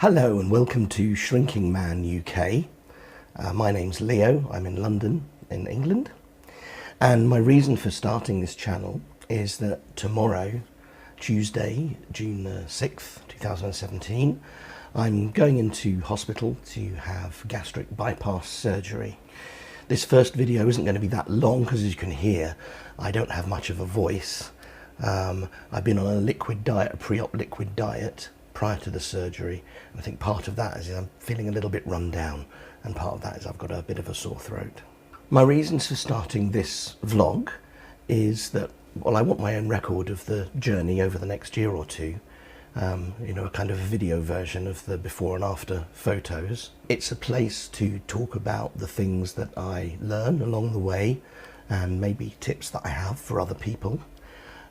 Hello and welcome to Shrinking Man UK. My name's Leo, I'm in London in England, and my reason for starting this channel is that tomorrow, Tuesday, June the 6th, 2017, I'm going into hospital to have gastric bypass surgery. This first video isn't going to be that long because, as you can hear, I don't have much of a voice. I've been on a liquid diet, a pre-op liquid diet, prior to the surgery. And I think part of that is I'm feeling a little bit run down, and part of that is I've got a bit of a sore throat. My reasons for starting this vlog is that, well, I want my own record of the journey over the next year or two. A kind of a video version of the before and after photos. It's a place to talk about the things that I learn along the way, and maybe tips that I have for other people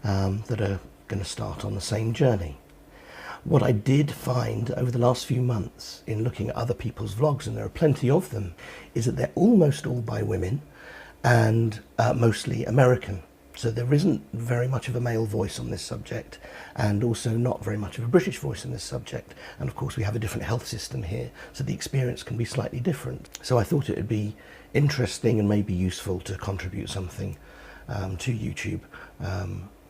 that are going to start on the same journey. What I did find over the last few months in looking at other people's vlogs, and there are plenty of them, is that they're almost all by women and mostly American. So there isn't very much of a male voice on this subject, and also not very much of a British voice in this subject. And of course we have a different health system here, so the experience can be slightly different. So I thought it would be interesting and maybe useful to contribute something to YouTube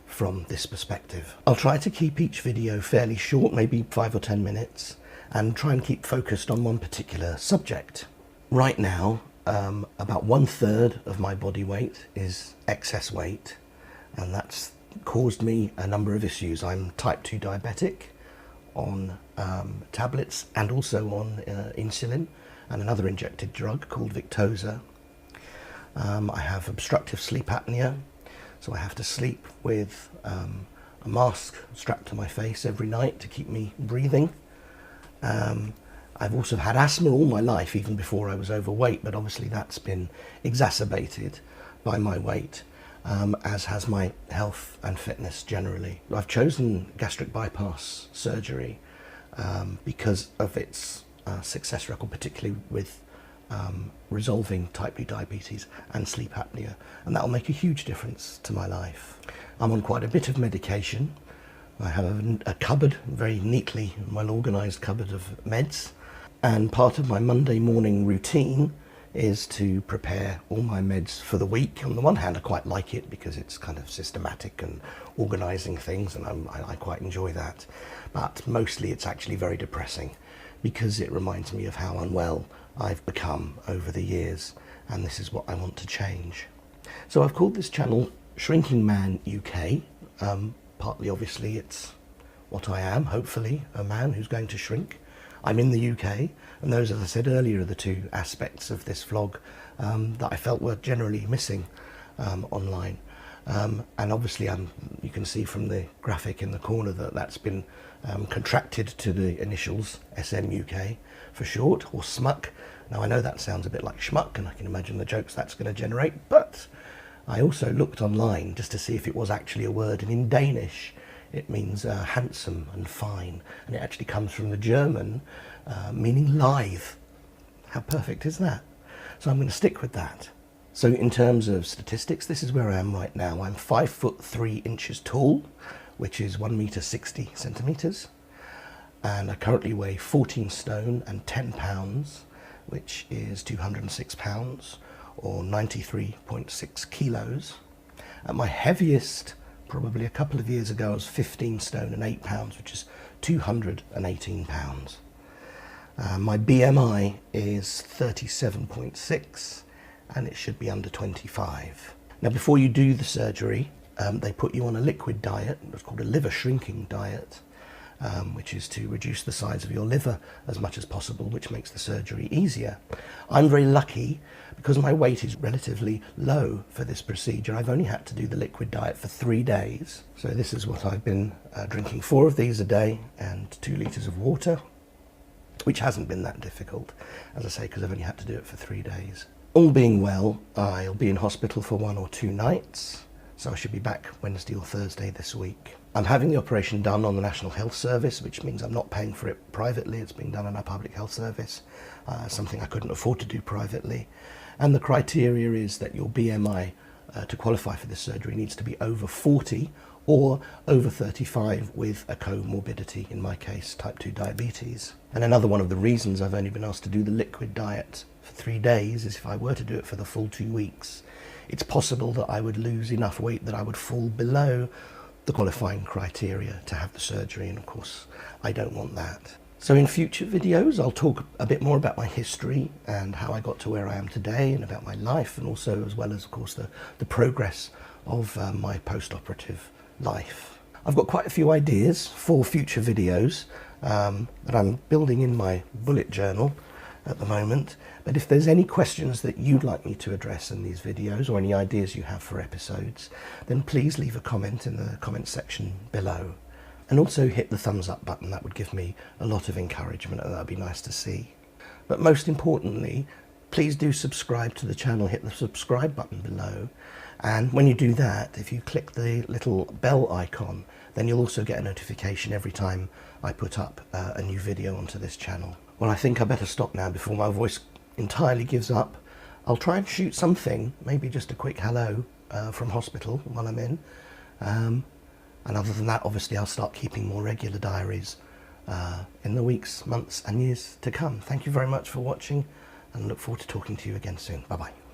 from this perspective. I'll try to keep each video fairly short, maybe 5 or 10 minutes, and try and keep focused on one particular subject. Right now, about 1/3 of my body weight is excess weight, and that's caused me a number of issues. I'm type 2 diabetic, on tablets, and also on insulin and another injected drug called Victoza. I have obstructive sleep apnea, so I have to sleep with a mask strapped to my face every night to keep me breathing. I've also had asthma all my life, even before I was overweight, but obviously that's been exacerbated by my weight, as has my health and fitness generally. I've chosen gastric bypass surgery because of its success record, particularly with resolving type 2 diabetes and sleep apnea, and that will make a huge difference to my life. I'm on quite a bit of medication. I have a cupboard, very neatly well organised cupboard of meds, and part of my Monday morning routine is to prepare all my meds for the week. On the one hand, I quite like it because it's kind of systematic and organising things, and I quite enjoy that, but mostly it's actually very depressing because it reminds me of how unwell I've become over the years, and this is what I want to change. So I've called this channel Shrinking Man UK. Partly obviously it's what I am, hopefully, a man who's going to shrink. I'm in the UK, and those, as I said earlier, are the two aspects of this vlog that I felt were generally missing online. And obviously you can see from the graphic in the corner that that's been contracted to the initials SMUK for short, or SMUK. Now I know that sounds a bit like schmuck, and I can imagine the jokes that's going to generate, but I also looked online just to see if it was actually a word, and in Danish it means handsome and fine, and it actually comes from the German meaning lithe. How perfect is that? So I'm going to stick with that. So in terms of statistics, this is where I am right now. I'm 5'3" tall, which is 1 metre 60 centimetres, and I currently weigh 14 stone and 10 pounds, which is 206 pounds or 93.6 kilos. At my heaviest, probably a couple of years ago, I was 15 stone and 8 pounds, which is 218 pounds. My BMI is 37.6, and it should be under 25. Now, before you do the surgery, they put you on a liquid diet. It's called a liver shrinking diet, which is to reduce the size of your liver as much as possible, which makes the surgery easier. I'm very lucky because my weight is relatively low for this procedure. I've only had to do the liquid diet for 3 days. So this is what I've been drinking, 4 of these a day and 2 litres of water, which hasn't been that difficult, as I say, because I've only had to do it for 3 days. All being well, I'll be in hospital for 1 or 2 nights, so I should be back Wednesday or Thursday this week. I'm having the operation done on the National Health Service, which means I'm not paying for it privately. It's being done on our public health service, something I couldn't afford to do privately. And the criteria is that your BMI to qualify for this surgery needs to be over 40 or over 35 with a comorbidity, in my case type 2 diabetes. And another one of the reasons I've only been asked to do the liquid diet for 3 days is if I were to do it for the full 2 weeks, it's possible that I would lose enough weight that I would fall below the qualifying criteria to have the surgery, and of course I don't want that. So in future videos I'll talk a bit more about my history and how I got to where I am today, and about my life, and also as well as of course the progress of my post-operative life. I've got quite a few ideas for future videos that I'm building in my bullet journal at the moment, but if there's any questions that you'd like me to address in these videos, or any ideas you have for episodes, then please leave a comment in the comment section below. And also hit the thumbs up button. That would give me a lot of encouragement, and that would be nice to see. But most importantly, please do subscribe to the channel. Hit the subscribe button below, and when you do that, if you click the little bell icon, then you'll also get a notification every time I put up a new video onto this channel. Well, I think I better stop now before my voice entirely gives up. I'll try and shoot something, maybe just a quick hello from hospital while I'm in. And other than that, obviously, I'll start keeping more regular diaries in the weeks, months and years to come. Thank you very much for watching, and look forward to talking to you again soon. Bye-bye.